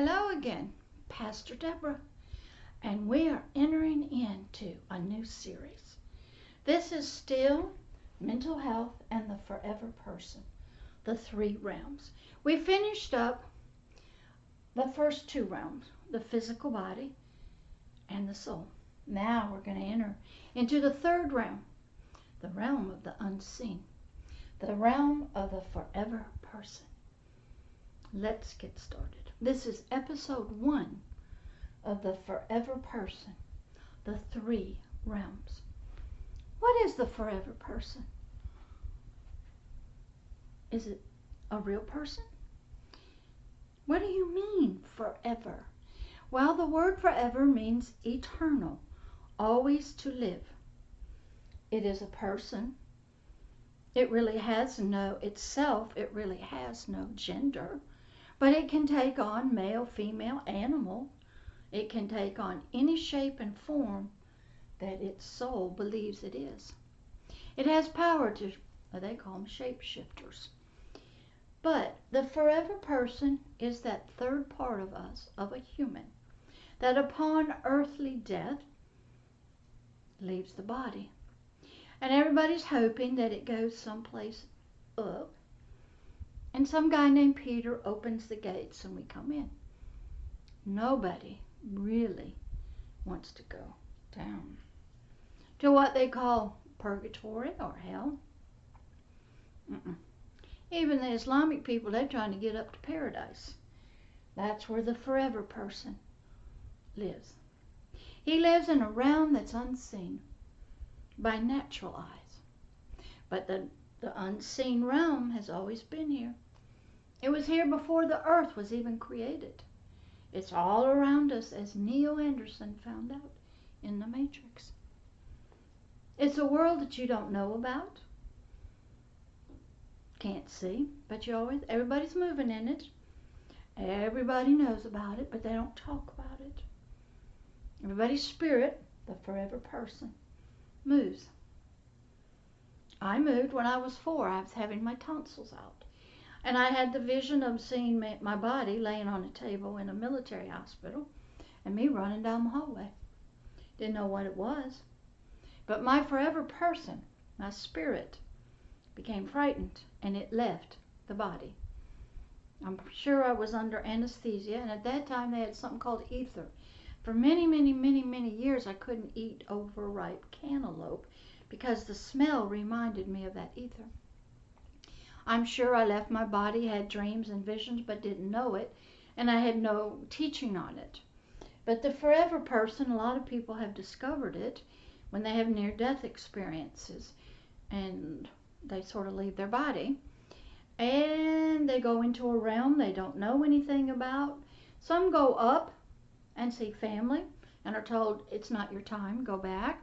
Hello again, Pastor Deborah, and we are entering into a new series. This is still mental health and the forever person, the three realms. We finished up the first two realms, the physical body and the soul. Now we're going to enter into the third realm, the realm of the unseen, the realm of the forever person. Let's get started. This is episode 1 of the forever person, the three realms. What is the forever person? Is it a real person? What do you mean forever? Well, the word forever means eternal, always to live. It is a person. It really has no gender. But it can take on male, female, animal. It can take on any shape and form that its soul believes it is. It has power to, they call them shapeshifters. But the forever person is that third part of us, of a human, that upon earthly death leaves the body. And everybody's hoping that it goes someplace up. And some guy named Peter opens the gates and we come in. Nobody really wants to go down to what they call purgatory or hell. Even the Islamic people, they're trying to get up to paradise. That's where the forever person lives. He lives in a realm that's unseen by natural eyes. But the unseen realm has always been here. It was here before the earth was even created. It's all around us, as Neil Anderson found out in The Matrix. It's a world that you don't know about, can't see, but everybody's moving in it. Everybody knows about it, but they don't talk about it. Everybody's spirit, the forever person, moves. I moved when I was 4. I was having my tonsils out. And I had the vision of seeing my body laying on a table in a military hospital and me running down the hallway. Didn't know what it was. But my forever person, my spirit, became frightened and it left the body. I'm sure I was under anesthesia, and at that time they had something called ether. For many, many, many, many years I couldn't eat overripe cantaloupe because the smell reminded me of that ether. I'm sure I left my body, had dreams and visions, but didn't know it, and I had no teaching on it. But the forever person, a lot of people have discovered it when they have near-death experiences, and they sort of leave their body, and they go into a realm they don't know anything about. Some go up and see family and are told, it's not your time, go back.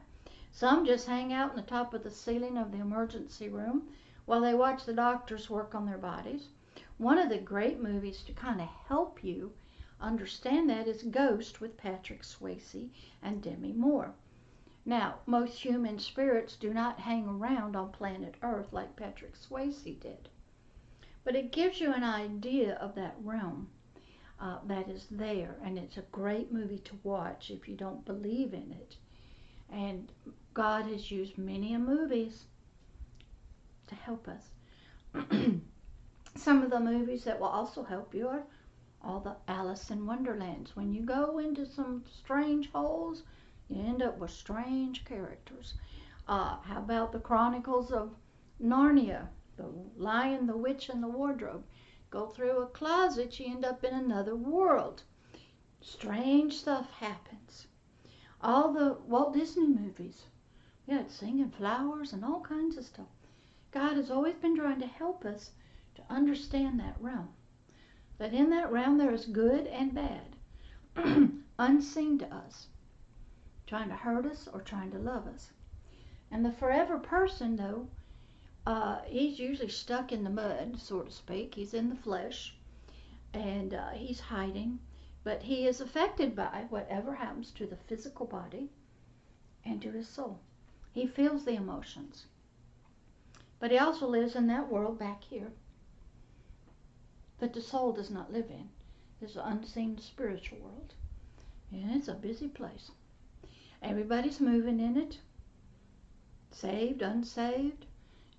Some just hang out in the top of the ceiling of the emergency room while they watch the doctors work on their bodies. One of the great movies to kind of help you understand that is Ghost with Patrick Swayze and Demi Moore. Now, most human spirits do not hang around on planet Earth like Patrick Swayze did. But it gives you an idea of that realm that is there, and it's a great movie to watch if you don't believe in it. And God has used many movies to help us. Some of the movies that will also help you are all the Alice in Wonderlands. When you go into some strange holes, you end up with strange characters. How about the Chronicles of Narnia? The Lion, the Witch, and the Wardrobe. Go through a closet, you end up in another world. Strange stuff happens. All the Walt Disney movies. Yeah, it's singing flowers and all kinds of stuff. God has always been trying to help us to understand that realm. That in that realm there is good and bad, unseen to us, trying to hurt us or trying to love us. And the forever person, though, he's usually stuck in the mud, so to speak. He's in the flesh, and he's hiding, but he is affected by whatever happens to the physical body and to his soul. He feels the emotions. But he also lives in that world back here that the soul does not live in. This unseen spiritual world. And it's a busy place. Everybody's moving in it. Saved, unsaved,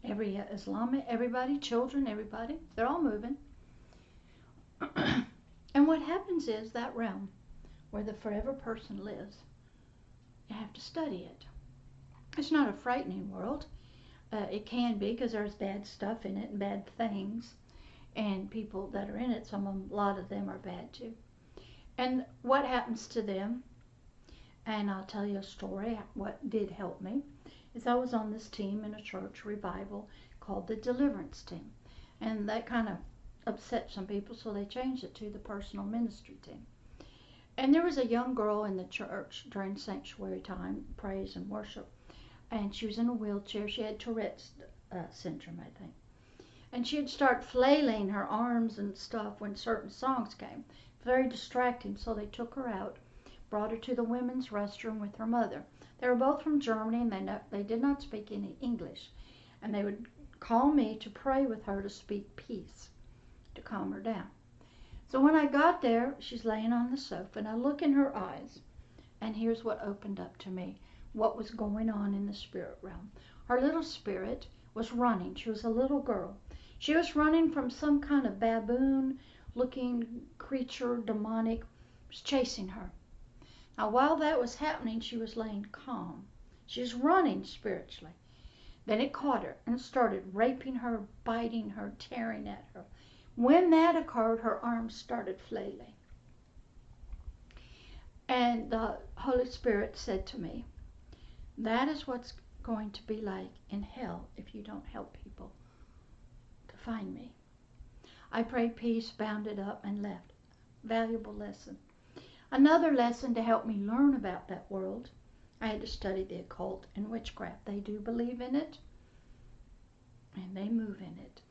every Islamic, everybody, children, everybody. They're all moving. And what happens is that realm where the forever person lives, you have to study it. It's not a frightening world. It can be because there's bad stuff in it and bad things. And people that are in it, a lot of them are bad too. And what happens to them, and I'll tell you a story, what did help me, is I was on this team in a church revival called the Deliverance Team. And that kind of upset some people, so they changed it to the Personal Ministry Team. And there was a young girl in the church during sanctuary time, praise and worship, and she was in a wheelchair. She had Tourette's syndrome, I think. And she'd start flailing her arms and stuff when certain songs came. Very distracting, so they took her out, brought her to the women's restroom with her mother. They were both from Germany, and they did not speak any English. And they would call me to pray with her to speak peace, to calm her down. So when I got there, she's laying on the sofa, and I look in her eyes, and here's what opened up to me, what was going on in the spirit realm. Her little spirit was running. She was a little girl. She was running from some kind of baboon-looking creature, demonic, was chasing her. Now, while that was happening, she was laying calm. She was running spiritually. Then it caught her and started raping her, biting her, tearing at her. When that occurred, her arms started flailing. And the Holy Spirit said to me, that is what's going to be like in hell if you don't help people to find me. I prayed peace, bound it up, and left. Valuable lesson. Another lesson to help me learn about that world, I had to study the occult and witchcraft. They do believe in it, and they move in it.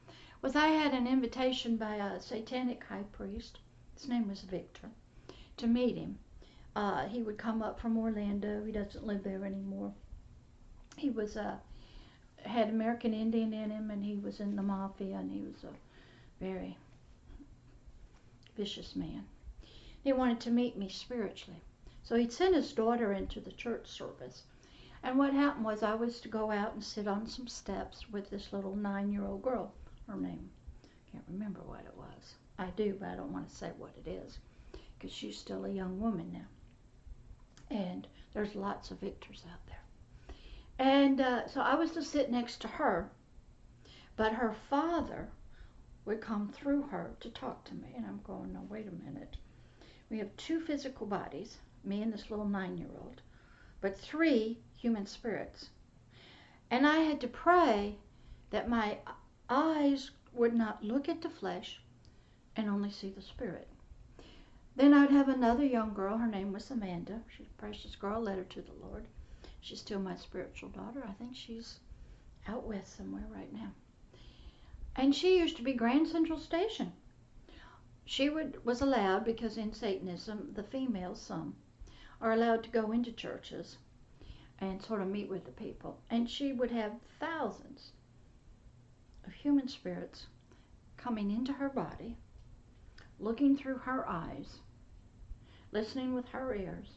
Was I had an invitation by a satanic high priest, his name was Victor, to meet him. He would come up from Orlando. He doesn't live there anymore. He was had American Indian in him, and he was in the mafia, and he was a very vicious man. He wanted to meet me spiritually. So he'd sent his daughter into the church service. And what happened was I was to go out and sit on some steps with this little 9-year-old girl. Her name, I can't remember what it was. I do, but I don't want to say what it is, because she's still a young woman now. And there's lots of Victors out there. And so I was to sit next to her, but her father would come through her to talk to me. And I'm going, no, wait a minute. We have 2 physical bodies, me and this little 9-year-old, but 3 human spirits. And I had to pray that my eyes would not look at the flesh and only see the spirit. Then I'd have another young girl. Her name was Amanda. She's a precious girl. Led her to the Lord. She's still my spiritual daughter. I think she's out west somewhere right now. And she used to be Grand Central Station. She was allowed, because in Satanism, the females, some, are allowed to go into churches and sort of meet with the people. And she would have thousands of human spirits coming into her body, looking through her eyes, listening with her ears,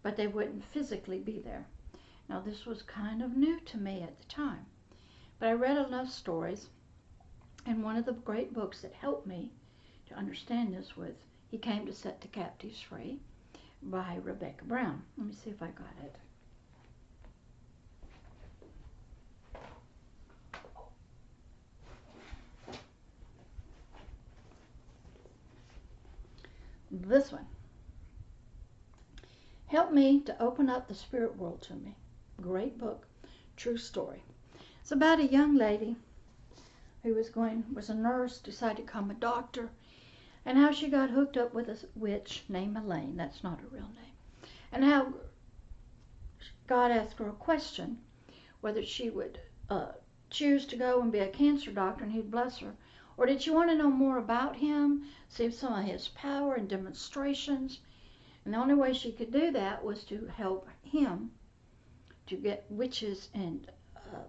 but they wouldn't physically be there. Now, this was kind of new to me at the time, but I read enough stories, and one of the great books that helped me to understand this was He Came to Set the Captives Free by Rebecca Brown. Let me see if I got it. This one. Help me to open up the spirit world to me. Great book. True story. It's about a young lady who was a nurse, decided to become a doctor, and how she got hooked up with a witch named Elaine. That's not her real name. And how God asked her a question, whether she would choose to go and be a cancer doctor and He'd bless her, or did she want to know more about Him, see some of His power and demonstrations. And the only way she could do that was to help Him to get witches and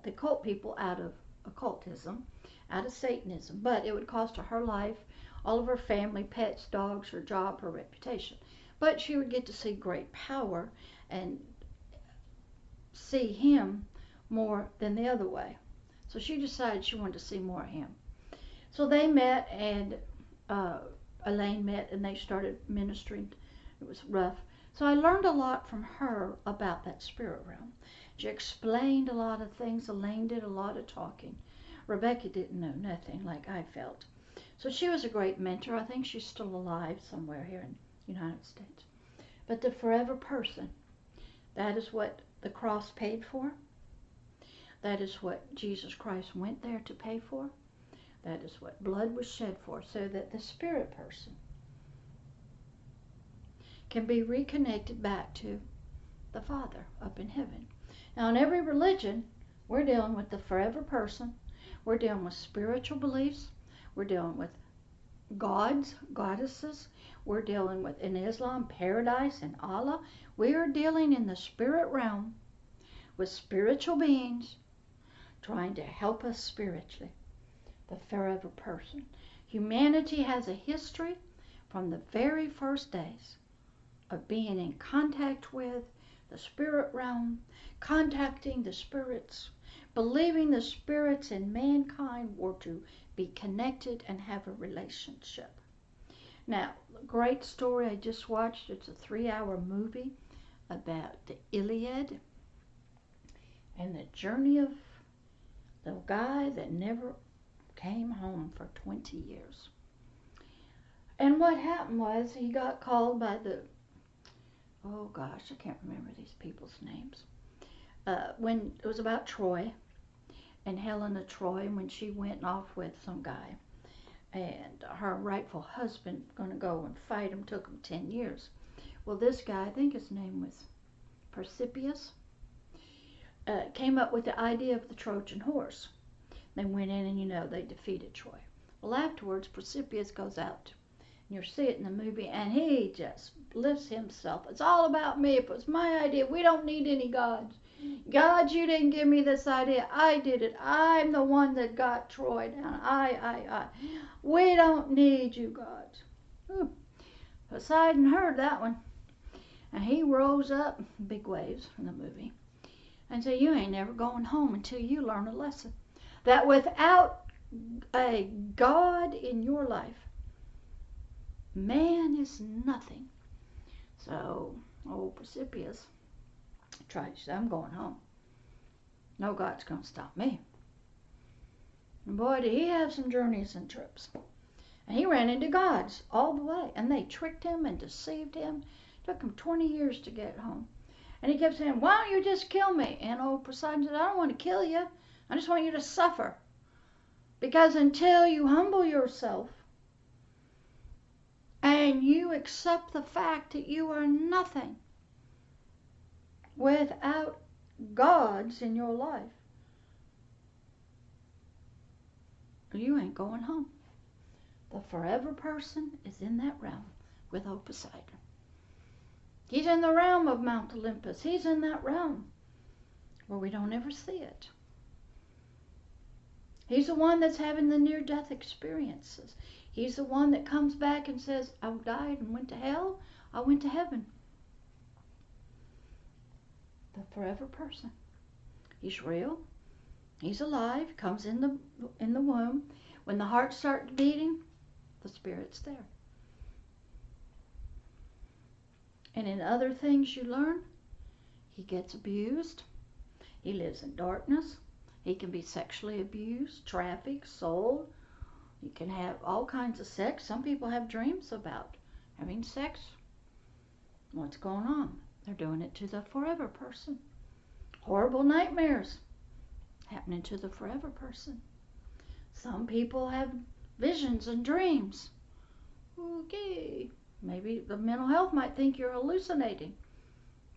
the occult people out of occultism, out of Satanism. But it would cost her life, all of her family, pets, dogs, her job, her reputation. But she would get to see great power and see him more than the other way. So she decided she wanted to see more of him. So they met, and Elaine met, and they started ministering. It was rough. So I learned a lot from her about that spirit realm. She explained a lot of things. Elaine did a lot of talking. Rebecca didn't know nothing like I felt. So she was a great mentor. I think she's still alive somewhere here in the United States. But the forever person, that is what the cross paid for. That is what Jesus Christ went there to pay for. That is what blood was shed for, so that the spirit person can be reconnected back to the Father up in heaven. Now, in every religion, we're dealing with the forever person. We're dealing with spiritual beliefs. We're dealing with gods, goddesses. We're dealing with, in Islam, paradise and Allah. We are dealing in the spirit realm with spiritual beings trying to help us spiritually. The forever person. Humanity has a history from the very first days of being in contact with the spirit realm, contacting the spirits, believing the spirits and mankind were to be connected and have a relationship. Now, a great story I just watched. It's a 3-hour movie about the Iliad and the journey of the guy that never came home for 20 years. And what happened was he got called by the, oh gosh, I can't remember these people's names. When it was about Troy and Helena Troy, when she went off with some guy, and her rightful husband going to go and fight him, took him 10 years. Well, this guy, I think his name was Persepius, came up with the idea of the Trojan horse. They went in and, they defeated Troy. Well, afterwards, Persepius goes out, and you'll see it in the movie, and he just lifts himself. It's all about me. It was my idea. We don't need any gods. God, you didn't give me this idea. I did it. I'm the one that got Troy down. I. We don't need you, gods. Poseidon heard that one. And he rose up, big waves in the movie, and said, you ain't never going home until you learn a lesson. That without a God in your life, man is nothing. So, old Persepius tried to say, I'm going home. No God's going to stop me. And boy, did he have some journeys and trips. And he ran into gods all the way. And they tricked him and deceived him. It took him 20 years to get home. And he kept saying, why don't you just kill me? And old Poseidon said, I don't want to kill you. I just want you to suffer. Because until you humble yourself and you accept the fact that you are nothing without gods in your life, you ain't going home. The forever person is in that realm with old Poseidon. He's in the realm of Mount Olympus. He's in that realm where we don't ever see it. He's the one that's having the near-death experiences. He's the one that comes back and says, I died and went to hell. I went to heaven. The forever person. He's real. He's alive. Comes in the womb. When the heart starts beating, the spirit's there. And in other things you learn, he gets abused. He lives in darkness. He can be sexually abused, trafficked, sold. You can have all kinds of sex. Some people have dreams about having sex. What's going on? They're doing it to the forever person. Horrible nightmares happening to the forever person. Some people have visions and dreams. Okay. Maybe the mental health might think you're hallucinating,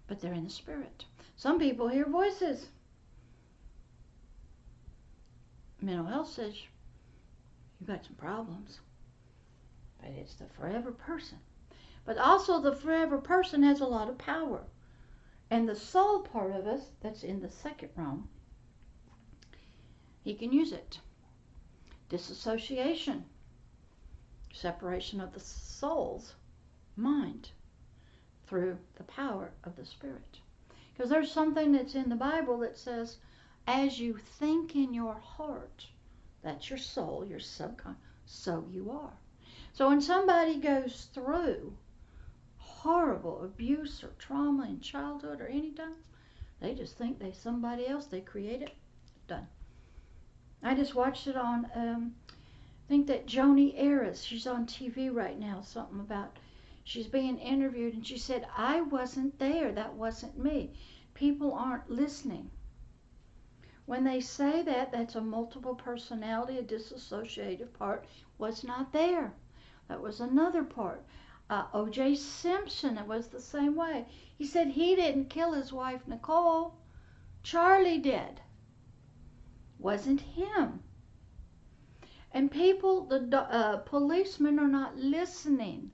but they're in the spirit. Some people hear voices. Mental health says you've got some problems, but it's the forever person. But also the forever person has a lot of power. And the soul part of us that's in the second realm, he can use it. Disassociation. separation of the soul's mind through the power of the Spirit. Because there's something that's in the Bible that says, as you think in your heart, that's your soul, your subconscious, so you are. So when somebody goes through horrible abuse or trauma in childhood or any time, they just think they're somebody else. They create it. Done. I just watched it on, I think that Joni Ayres, she's on TV right now, something about, she's being interviewed, and she said, I wasn't there. That wasn't me. People aren't listening. When they say that, that's a multiple personality, a dissociative part was not there. That was another part. O.J. Simpson, it was the same way. He said he didn't kill his wife, Nicole. Charlie did. Wasn't him. And people, the policemen are not listening.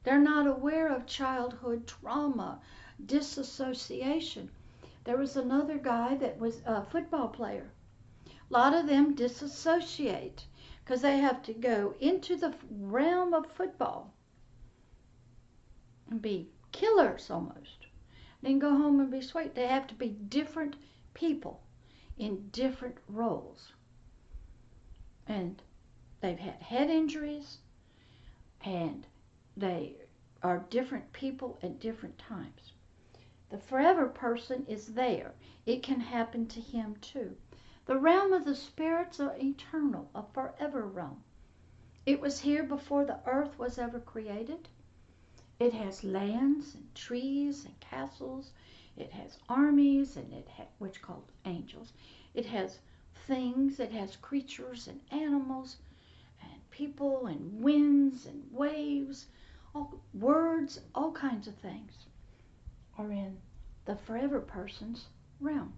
They're not aware of childhood trauma, disassociation. There was another guy that was a football player. A lot of them disassociate because they have to go into the realm of football and be killers almost. Then go home and be sweet. They have to be different people in different roles. And they've had head injuries, and they are different people at different times. The forever person is there. It can happen to him too. The realm of the spirits are eternal, a forever realm. It was here before the earth was ever created. It has lands and trees and castles. It has armies, and it has, which called angels. It has things. It has creatures and animals and people and winds and waves, all, words, all kinds of things are in the forever person's realm.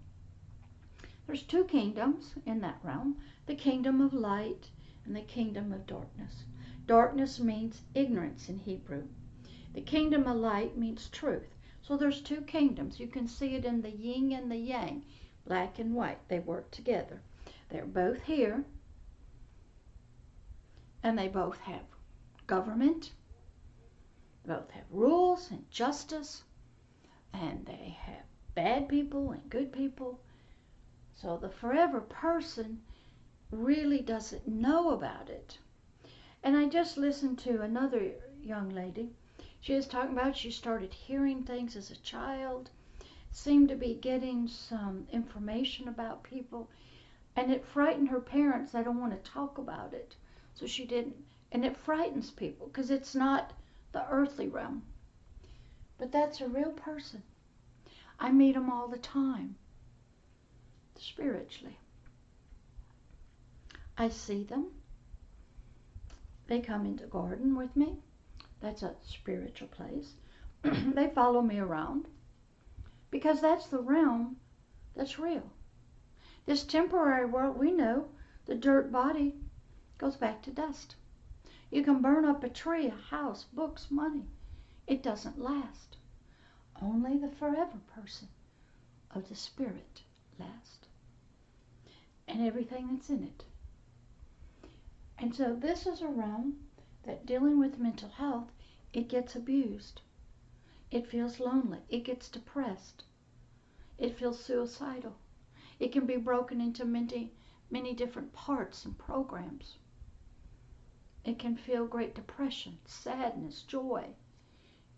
There's two kingdoms in that realm, the kingdom of light and the kingdom of darkness. Darkness means ignorance in Hebrew. The kingdom of light means truth. So there's two kingdoms. You can see it in the yin and the yang, black and white. They work together. They're both here, and they both have government, both have rules and justice, and they have bad people and good people. So the forever person really doesn't know about it. And I just listened to another young lady. She was talking about she started hearing things as a child, seemed to be getting some information about people, and it frightened her parents. They don't want to talk about it. So she didn't. And it frightens people because it's not the earthly realm. But that's a real person. I meet them all the time, spiritually. I see them. They come into the garden with me. That's a spiritual place. They follow me around because that's the realm that's real. This temporary world, we know, the dirt body goes back to dust. You can burn up a tree, a house, books, money. It doesn't last. Only the forever person of the spirit lasts. And everything that's in it. And so this is a realm that dealing with mental health, it gets abused. It feels lonely. It gets depressed. It feels suicidal. It can be broken into many different parts and programs. It can feel great depression, sadness, joy.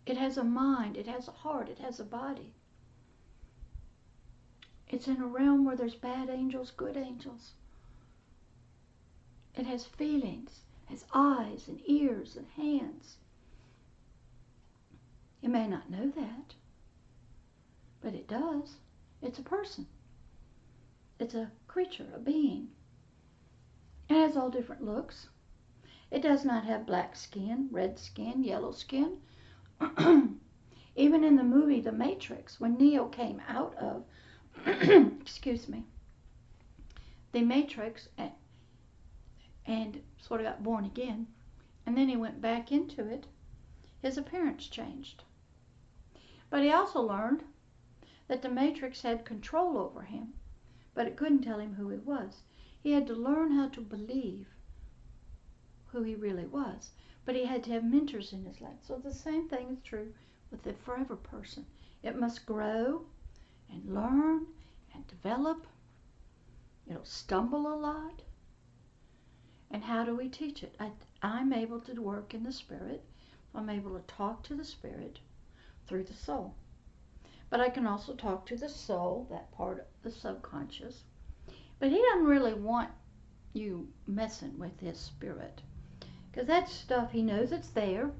It has a mind, it has a heart, it has a body. It's in a realm where there's bad angels, good angels. It has feelings, has eyes and ears and hands. You may not know that, but it does. It's a person. It's a creature, a being. It has all different looks. It does not have black skin, red skin, yellow skin. Even in the movie The Matrix, when Neo came out of, excuse me, the Matrix and sort of got born again, and then he went back into it, his appearance changed. But he also learned that the Matrix had control over him, but it couldn't tell him who he was. He had to learn how to believe who he really was. But he had to have mentors in his life. So the same thing is true with the forever person. It must grow and learn and develop. It'll stumble a lot. And how do we teach it? I'm able to work in the Spirit. I'm able to talk to the Spirit through the soul. But I can also talk to the soul, that part of the subconscious. But he doesn't really want you messing with his spirit. Because that stuff, he knows it's there,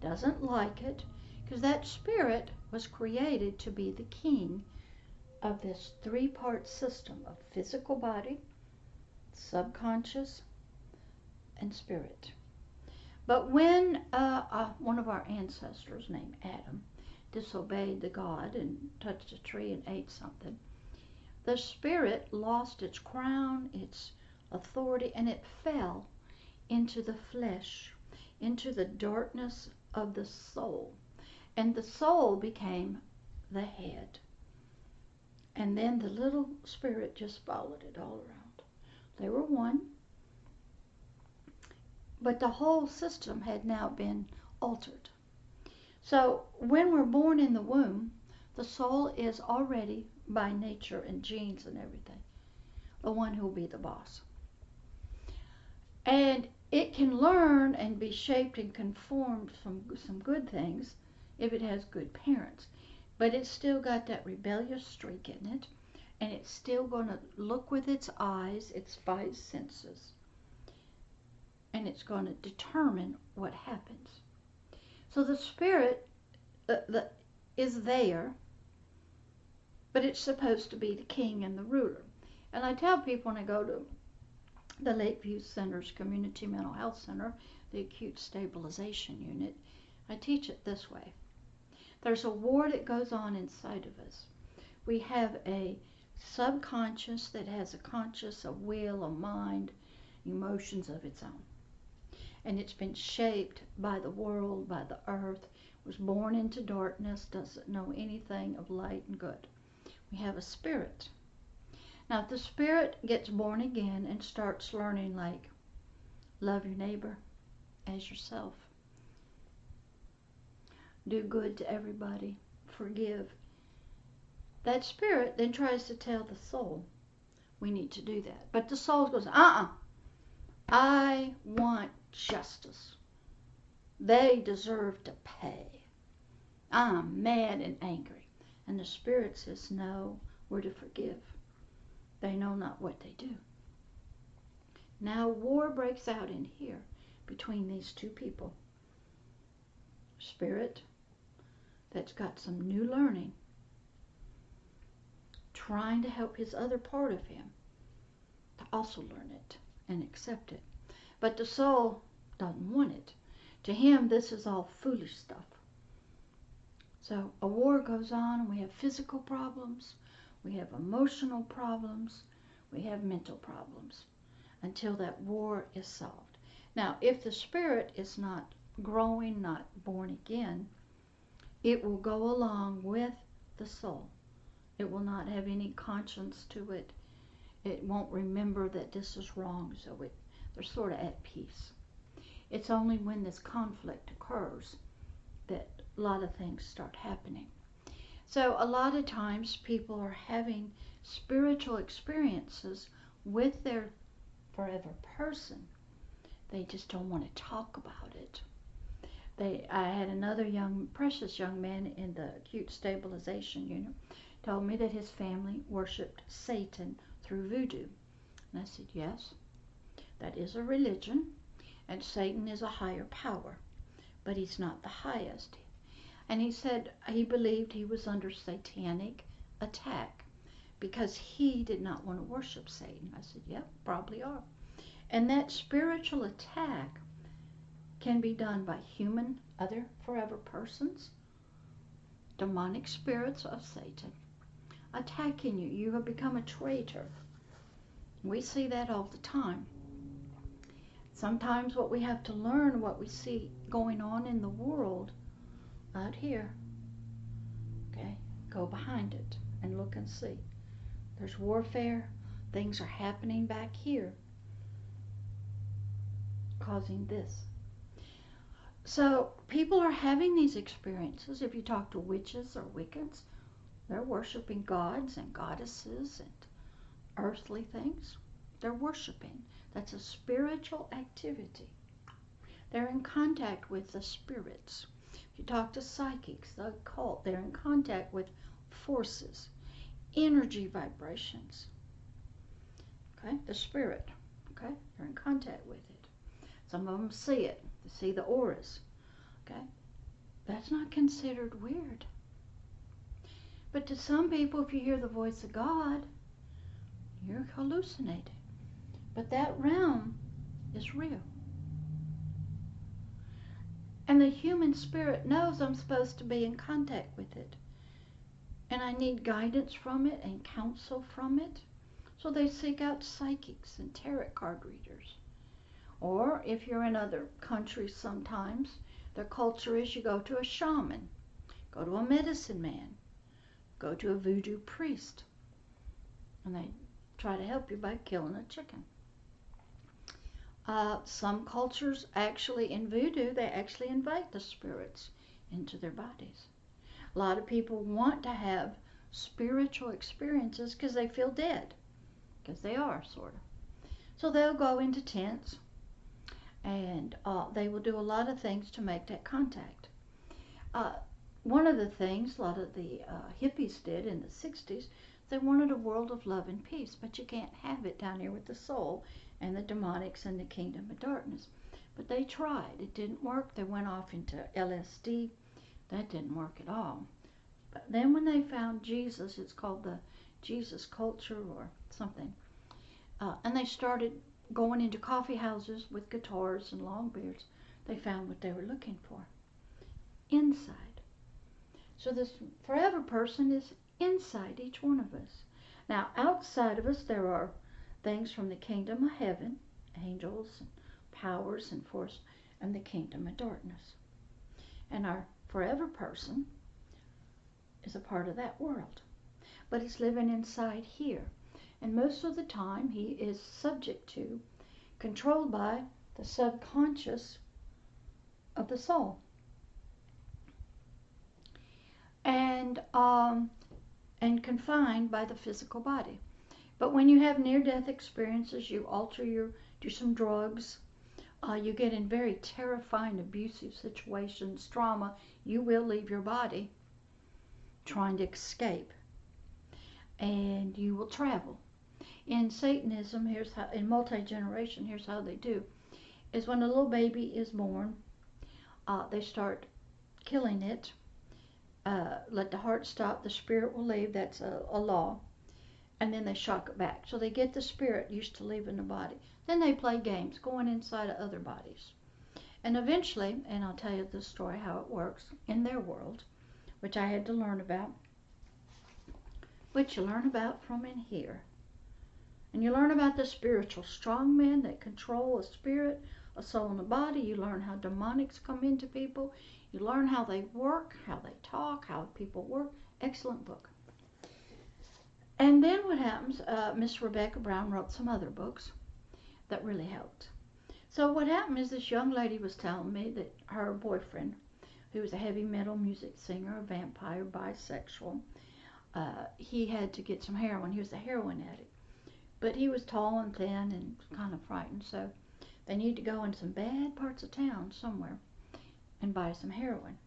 doesn't like it, because that spirit was created to be the king of this three-part system of physical body, subconscious, and spirit. But when one of our ancestors named Adam disobeyed the God and touched a tree and ate something, the spirit lost its crown, its authority, and it fell into the flesh, into the darkness of the soul. And the soul became the head. And then the little spirit just followed it all around. They were one. But the whole system had now been altered. So when we're born in the womb, the soul is already, by nature and genes and everything, the one who will be the boss. And it can learn and be shaped and conformed from some good things if it has good parents. But it's still got that rebellious streak in it, and it's still going to look with its eyes, its five senses, and it's going to determine what happens. So the spirit is there, but it's supposed to be the king and the ruler. And I tell people when I go to the Lakeview Center's Community Mental Health Center, the Acute Stabilization Unit, I teach it this way. There's a war that goes on inside of us. We have a subconscious that has a conscious, a will, a mind, emotions of its own. And it's been shaped by the world, by the earth, was born into darkness, doesn't know anything of light and good. We have a spirit. Now, if the spirit gets born again and starts learning, like, love your neighbor as yourself, do good to everybody, forgive, that spirit then tries to tell the soul, we need to do that. But the soul goes, I want justice. They deserve to pay. I'm mad and angry. And the spirit says, no, we're to forgive. They know not what they do. Now war breaks out in here between these two people. Spirit that's got some new learning, trying to help his other part of him to also learn it and accept it. But the soul doesn't want it. To him, this is all foolish stuff. So a war goes on, and we have physical problems, we have emotional problems, we have mental problems, until that war is solved. Now, if the spirit is not growing, not born again, it will go along with the soul. It will not have any conscience to it. It won't remember that this is wrong, so they're sort of at peace. It's only when this conflict occurs that a lot of things start happening. So a lot of times people are having spiritual experiences with their forever person. They just don't want to talk about it. I had another precious young man in the acute stabilization unit told me that his family worshipped Satan through voodoo. And I said, yes, that is a religion, and Satan is a higher power, but he's not the highest. And he said he believed he was under satanic attack because he did not want to worship Satan. I said, yeah, probably are. And that spiritual attack can be done by human, other forever persons, demonic spirits of Satan, attacking you. You have become a traitor. We see that all the time. Sometimes what we have to learn, what we see going on in the world, out here, okay, go behind it and look and see. There's warfare. Things are happening back here. causing this. So people are having these experiences. If you talk to witches or Wiccans, they're worshiping gods and goddesses and earthly things. They're worshiping. That's a spiritual activity. They're in contact with the spirits. If you talk to psychics, the occult, they're in contact with forces, energy vibrations. Okay, the spirit. Okay, they're in contact with it. Some of them see it. They see the auras. Okay, that's not considered weird. But to some people, if you hear the voice of God, you're hallucinating. But that realm is real. And the human spirit knows I'm supposed to be in contact with it. And I need guidance from it and counsel from it. So they seek out psychics and tarot card readers. Or if you're in other countries sometimes, their culture is you go to a shaman, go to a medicine man, go to a voodoo priest. And they try to help you by killing a chicken. Some cultures actually, in voodoo, they actually invite the spirits into their bodies. A lot of people want to have spiritual experiences because they feel dead, because they are, sort of. So they'll go into tents, and they will do a lot of things to make that contact. One of the things a lot of the hippies did in the 60s, they wanted a world of love and peace, but you can't have it down here with the soul and the demonics and the kingdom of darkness. But they tried. It didn't work. They went off into LSD. That didn't work at all. But then when they found Jesus, it's called the Jesus culture or something, and they started going into coffee houses with guitars and long beards, they found what they were looking for. Inside. So this forever person is inside each one of us. Now, outside of us, there are things from the kingdom of heaven, angels and powers and force, and the kingdom of darkness. And our forever person is a part of that world. But he's living inside here. And most of the time, he is subject to, controlled by the subconscious of the soul. And confined by the physical body. But when you have near-death experiences, you do some drugs, you get in very terrifying, abusive situations, trauma, you will leave your body trying to escape. And you will travel. In Satanism, in multi-generation, here's how they do, is when a little baby is born, they start killing it, let the heart stop, the spirit will leave, that's a law, and then they shock it back. So they get the spirit used to leaving the body. Then they play games, going inside of other bodies. And eventually, and I'll tell you the story how it works in their world, which I had to learn about, which you learn about from in here. And you learn about the spiritual strong men that control a spirit, a soul, and a body. You learn how demonics come into people. You learn how they work, how they talk, how people work. Excellent book. And then what happens, Miss Rebecca Brown wrote some other books that really helped. So what happened is this young lady was telling me that her boyfriend, who was a heavy metal music singer, a vampire, bisexual, he had to get some heroin. He was a heroin addict. But he was tall and thin and kind of frightened, so they need to go in some bad parts of town somewhere and buy some heroin.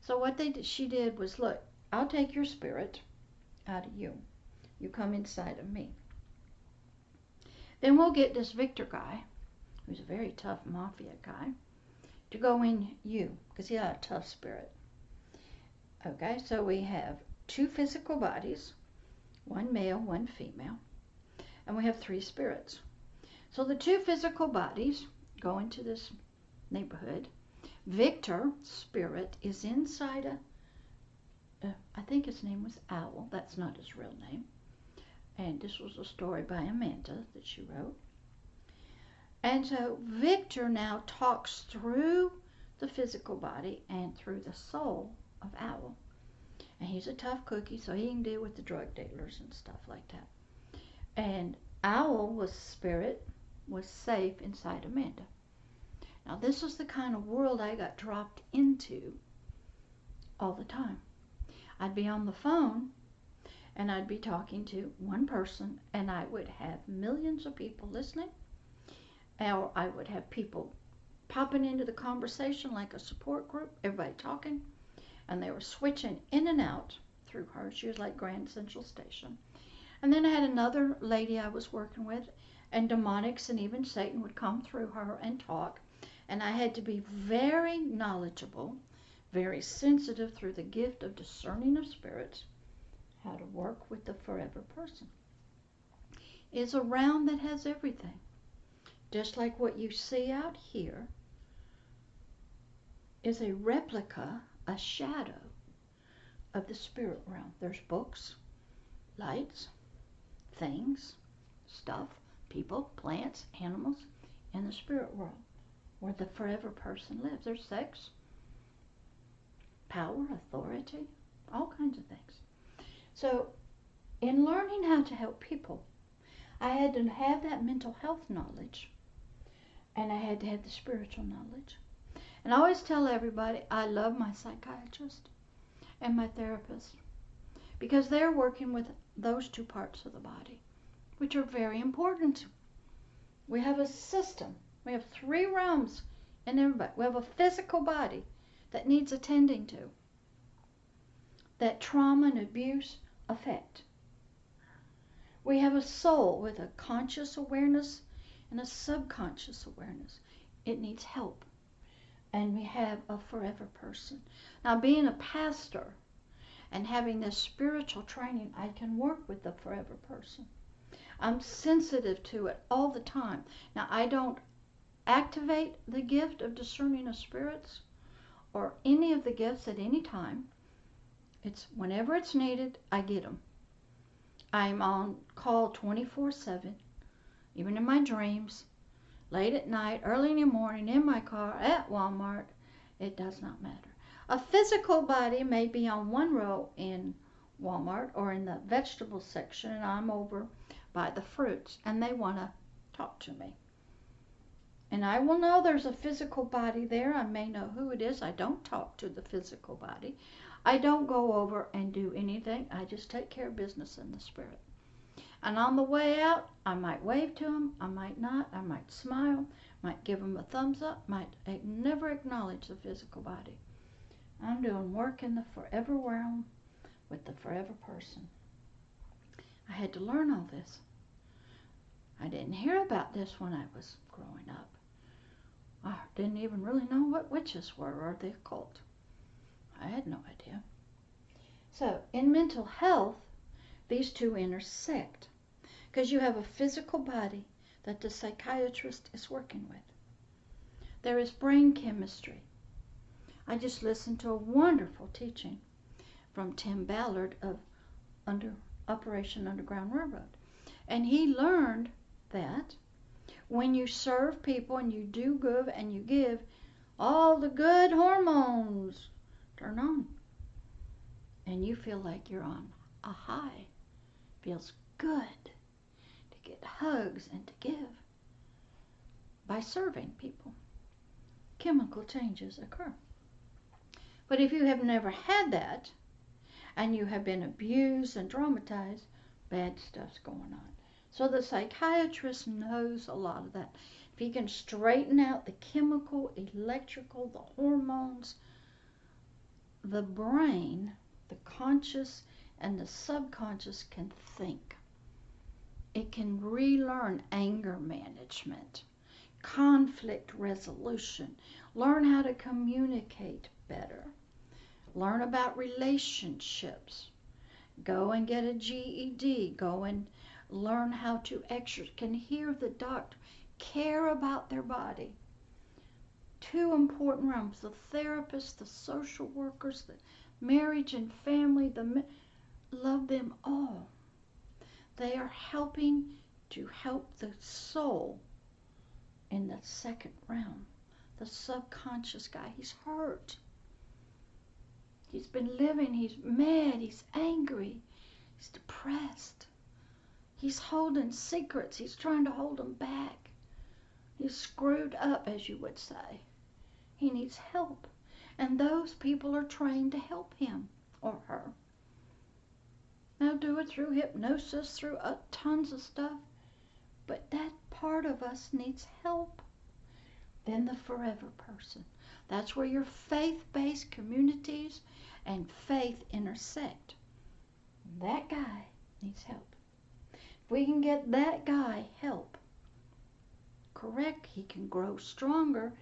So what she did was, look, I'll take your spirit out of you. You come inside of me. Then we'll get this Victor guy, who's a very tough mafia guy, to go in you, because he had a tough spirit. Okay, so we have 2 physical bodies, 1 male, 1 female, and we have 3 spirits. So the 2 physical bodies go into this neighborhood. Victor, spirit, is inside I think his name was Owl. That's not his real name. And this was a story by Amanda that she wrote. And so Victor now talks through the physical body and through the soul of Owl. And he's a tough cookie, so he can deal with the drug dealers and stuff like that. And Owl was spirit, was safe inside Amanda. Now, this is the kind of world I got dropped into all the time. I'd be on the phone and I'd be talking to one person, and I would have millions of people listening, or I would have people popping into the conversation like a support group, everybody talking, and they were switching in and out through her. She was like Grand Central Station. And then I had another lady I was working with, and demonics and even Satan would come through her and talk, and I had to be very knowledgeable, very sensitive through the gift of discerning of spirits, how to work with the forever person. It's a realm that has everything. Just like what you see out here is a replica, a shadow of the spirit realm. There's books, lights, things, stuff, people, plants, animals in the spirit world where the forever person lives. There's sex, power, authority, all kinds of things. So in learning how to help people, I had to have that mental health knowledge, and I had to have the spiritual knowledge. And I always tell everybody I love my psychiatrist and my therapist because they're working with those two parts of the body, which are very important. We have a system. We have 3 realms in everybody. We have a physical body that needs attending to, that trauma and abuse affect. We have a soul with a conscious awareness and a subconscious awareness. It needs help. And we have a forever person. Now, being a pastor and having this spiritual training, I can work with the forever person. I'm sensitive to it all the time. Now, I don't activate the gift of discerning of spirits or any of the gifts at any time. It's whenever it's needed, I get them. I'm on call 24/7, even in my dreams, late at night, early in the morning, in my car, at Walmart. It does not matter. A physical body may be on one row in Walmart or in the vegetable section, and I'm over by the fruits, and they want to talk to me. And I will know there's a physical body there. I may know who it is. I don't talk to the physical body. I don't go over and do anything. I just take care of business in the spirit. And on the way out, I might wave to them. I might not. I might smile. Might give them a thumbs up. Might never acknowledge the physical body. I'm doing work in the forever realm with the forever person. I had to learn all this. I didn't hear about this when I was growing up. I didn't even really know what witches were or the occult. I had no idea. So in mental health, these two intersect because you have a physical body that the psychiatrist is working with. There is brain chemistry. I just listened to a wonderful teaching from Tim Ballard of Operation Underground Railroad. And he learned that when you serve people and you do good and you give, all the good hormones turn on. And you feel like you're on a high. Feels good to get hugs and to give. By serving people, chemical changes occur. But if you have never had that, and you have been abused and traumatized, bad stuff's going on. So the psychiatrist knows a lot of that. If he can straighten out the chemical, electrical, the hormones, the brain, the conscious and the subconscious can think. It can relearn anger management, conflict resolution, learn how to communicate better, learn about relationships, go and get a GED, go and learn how to exercise, can hear the doctor, care about their body. 2 important realms, the therapists, the social workers, the marriage and family, love them all. They are helping to help the soul in the second realm. The subconscious guy, he's hurt. He's been living, he's mad, he's angry, he's depressed. He's holding secrets, he's trying to hold them back. He's screwed up, as you would say. He needs help. And those people are trained to help him or her. They'll do it through hypnosis, through tons of stuff. But that part of us needs help. Then the forever person. That's where your faith-based communities and faith intersect. That guy needs help. If we can get that guy help, correct, he can grow stronger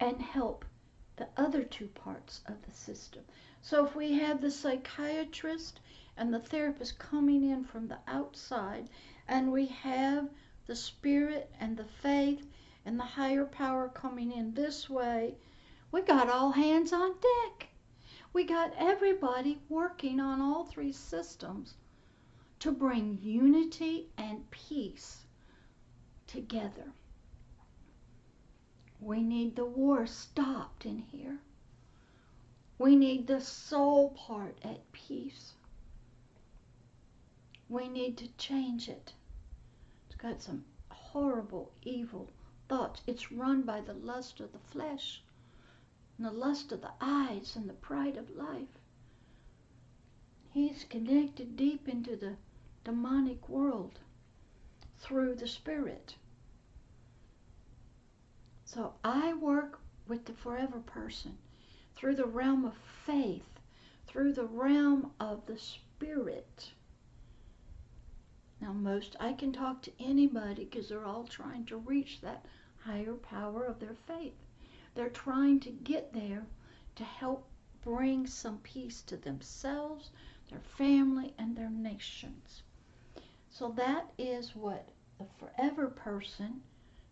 and help the other two parts of the system. So if we have the psychiatrist and the therapist coming in from the outside, and we have the spirit and the faith and the higher power coming in this way, we got all hands on deck. We got everybody working on all three systems to bring unity and peace together. We need the war stopped in here. We need the soul part at peace. We need to change it. It's got some horrible, evil thoughts. It's run by the lust of the flesh, and the lust of the eyes, and the pride of life. He's connected deep into the demonic world through the spirit. So I work with the forever person through the realm of faith, through the realm of the spirit. Now I can talk to anybody because they're all trying to reach that higher power of their faith. They're trying to get there to help bring some peace to themselves, their family, and their nations. So that is what the forever person,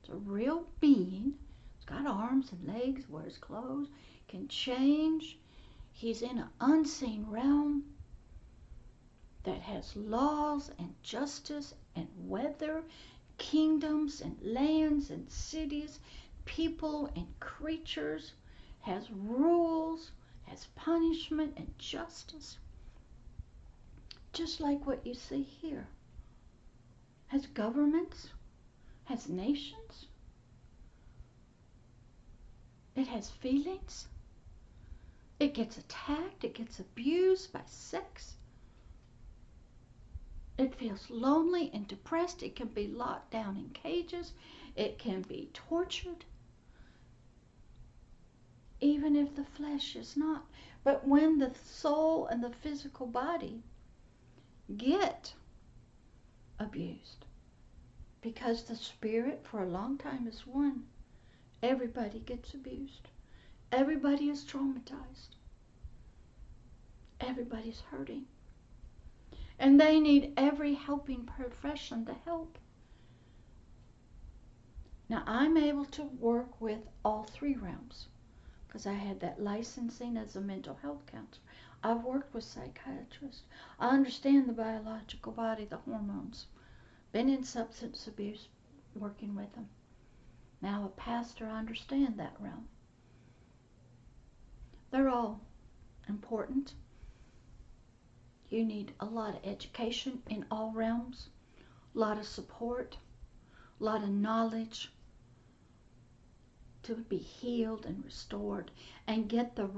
it's a real being. He's got arms and legs, wears clothes, can change. He's in an unseen realm that has laws and justice and weather, kingdoms and lands and cities, people and creatures, has rules, has punishment and justice. Just like what you see here. Has governments, has nations. It has feelings. It gets attacked, it gets abused by sex. It feels lonely and depressed. It can be locked down in cages. It can be tortured. Even if the flesh is not. But when the soul and the physical body get abused, because the spirit for a long time is one, everybody gets abused. Everybody is traumatized. Everybody's hurting. And they need every helping profession to help. Now, I'm able to work with all three realms because I had that licensing as a mental health counselor. I've worked with psychiatrists. I understand the biological body, the hormones. Been in substance abuse, working with them. Now, a pastor, I understand that realm. They're all important. You need a lot of education in all realms, a lot of support, a lot of knowledge to be healed and restored and get the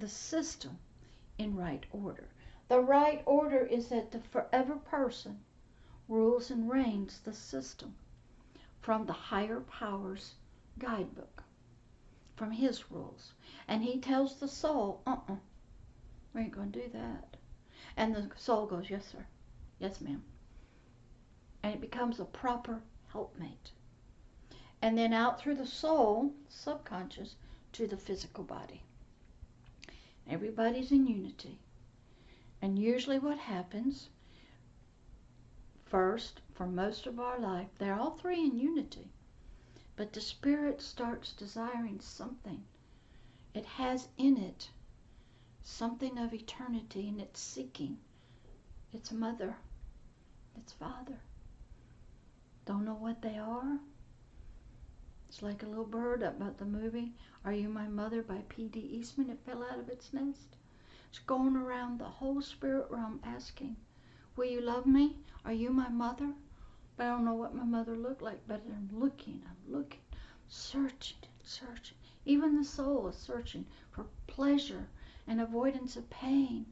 system in right order. The right order is that the forever person rules and reigns the system from the higher powers guidebook, from his rules. And he tells the soul, we ain't going to do that. And the soul goes, yes, sir. Yes, ma'am. And it becomes a proper helpmate. And then out through the soul, subconscious, to the physical body. Everybody's in unity. And usually what happens, first, for most of our life, they're all three in unity. But the spirit starts desiring something. It has in it something of eternity, and it's seeking its mother, its father. Don't know what they are. It's like a little bird up about the movie Are You My Mother by P.D. Eastman. It fell out of its nest. It's going around the whole spirit realm asking, will you love me? Are you my mother? But I don't know what my mother looked like, but I'm looking, searching and searching. Even the soul is searching for pleasure and avoidance of pain.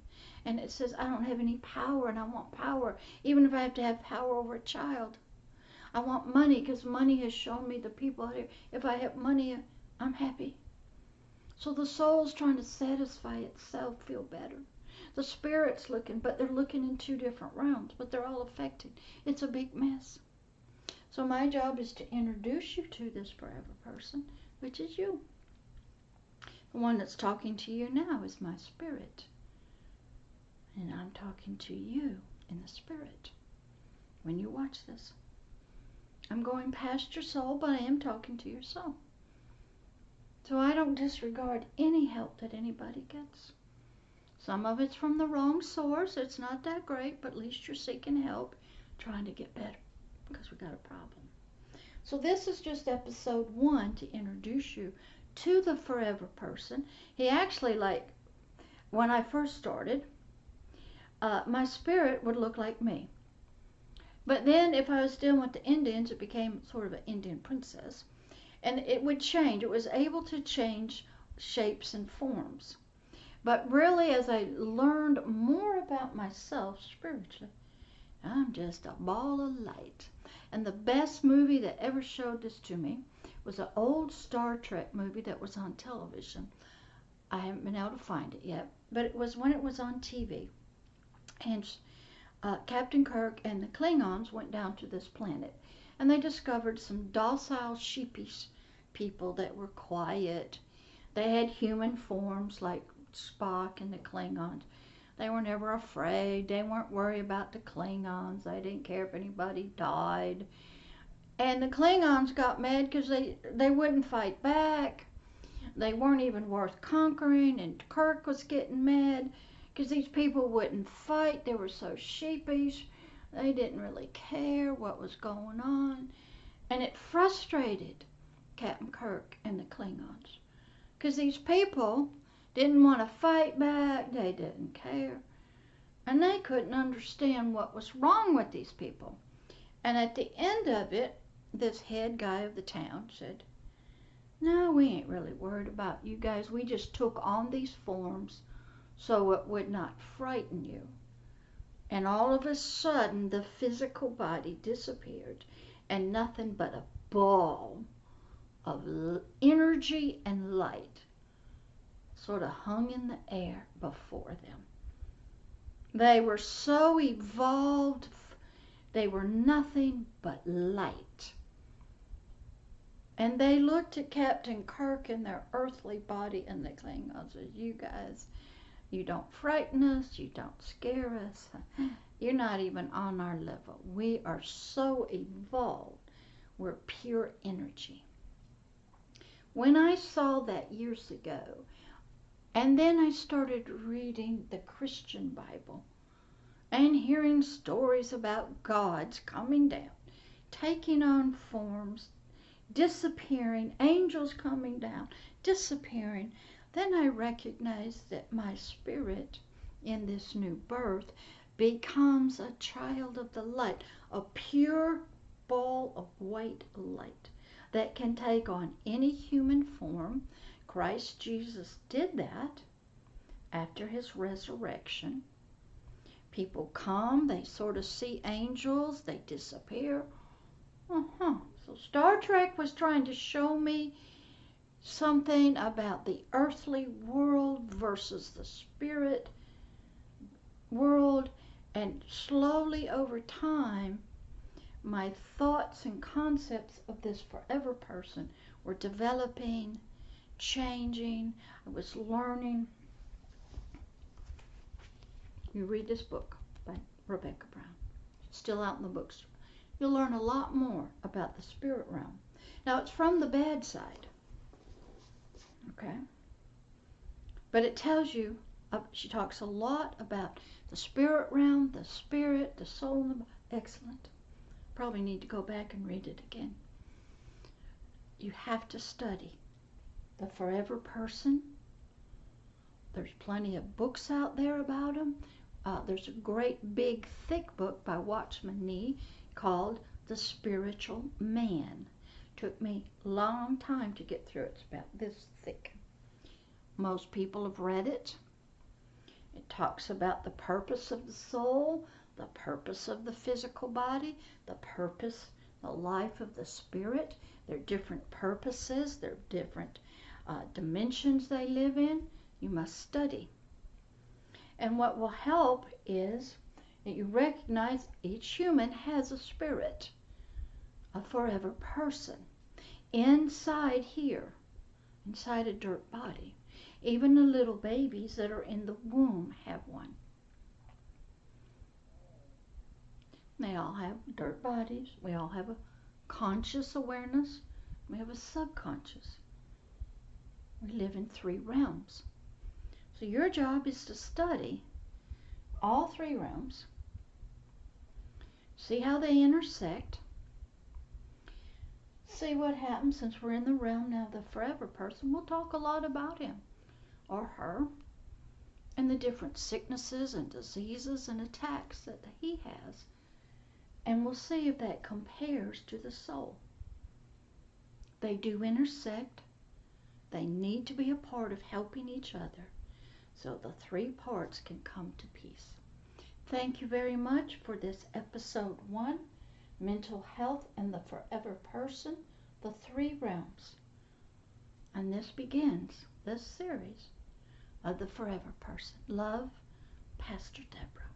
And it says, I don't have any power, and I want power, even if I have to have power over a child. I want money, because money has shown me the people here. If I have money, I'm happy. So the soul's trying to satisfy itself, feel better. The spirit's looking, but they're looking in two different realms, but they're all affected. It's a big mess. So my job is to introduce you to this forever person, which is you. The one that's talking to you now is my spirit. And I'm talking to you in the spirit when you watch this. I'm going past your soul, but I am talking to your soul. So I don't disregard any help that anybody gets. Some of it's from the wrong source. It's not that great, but at least you're seeking help, trying to get better, because we got a problem. So this is just episode 1 to introduce you to the forever person. He actually, like, when I first started, my spirit would look like me. But then if I was dealing with the Indians, it became sort of an Indian princess. And it would change. It was able to change shapes and forms. But really, as I learned more about myself spiritually, I'm just a ball of light. And the best movie that ever showed this to me was an old Star Trek movie that was on television. I haven't been able to find it yet, but it was when it was on TV. And Captain Kirk and the Klingons went down to this planet, and they discovered some docile, sheepish people that were quiet. They had human forms like Spock and the Klingons. They were never afraid. They weren't worried about the Klingons. They didn't care if anybody died. And the Klingons got mad because they wouldn't fight back. They weren't even worth conquering. And Kirk was getting mad because these people wouldn't fight. They were so sheepish. They didn't really care what was going on. And it frustrated Captain Kirk and the Klingons, because these people didn't want to fight back. They didn't care. And they couldn't understand what was wrong with these people. And at the end of it, this head guy of the town said, no, we ain't really worried about you guys. We just took on these forms so it would not frighten you. And all of a sudden, the physical body disappeared, and nothing but a ball of energy and light sort of hung in the air before them. They were so evolved, they were nothing but light. And they looked at Captain Kirk in their earthly body, and the Klingons said, you guys, you don't frighten us, you don't scare us, you're not even on our level. We are so evolved, we're pure energy. When I saw that years ago, and then I started reading the Christian Bible and hearing stories about gods coming down, taking on forms, disappearing, angels coming down, disappearing, then I recognized that my spirit in this new birth becomes a child of the light, a pure ball of white light that can take on any human form. Christ Jesus did that after his resurrection. People come, they sort of see angels, they disappear. So Star Trek was trying to show me something about the earthly world versus the spirit world, and slowly over time, my thoughts and concepts of this forever person were developing, changing. I was learning. You read this book by Rebecca Brown. It's still out in the bookstore. You'll learn a lot more about the spirit realm. Now, it's from the bad side, okay? But it tells you, she talks a lot about the spirit realm, the spirit, the soul. Excellent. Probably need to go back and read it again. You have to study the forever person. There's plenty of books out there about them. There's a great big thick book by Watchman Nee called the spiritual man. Took me a long time to get through it. It's about this thick. Most people have read it. It talks about the purpose of the soul, the purpose of the physical body, the purpose, the life of the spirit. There are different purposes. There are different dimensions they live in. You must study. And what will help is that you recognize each human has a spirit, a forever person, inside here, inside a dirt body. Even the little babies that are in the womb have one. They all have dirt bodies. We all have a conscious awareness. We have a subconscious. We live in 3 realms. So your job is to study all 3 realms, see how they intersect, see what happens. Since we're in the realm now of the forever person, we'll talk a lot about him or her and the different sicknesses and diseases and attacks that he has. And we'll see if that compares to the soul. They do intersect. They need to be a part of helping each other so the 3 parts can come to peace. Thank you very much for this episode 1, Mental Health and the Forever Person, the 3 realms. And this begins this series of the Forever Person. Love, Pastor Deborah.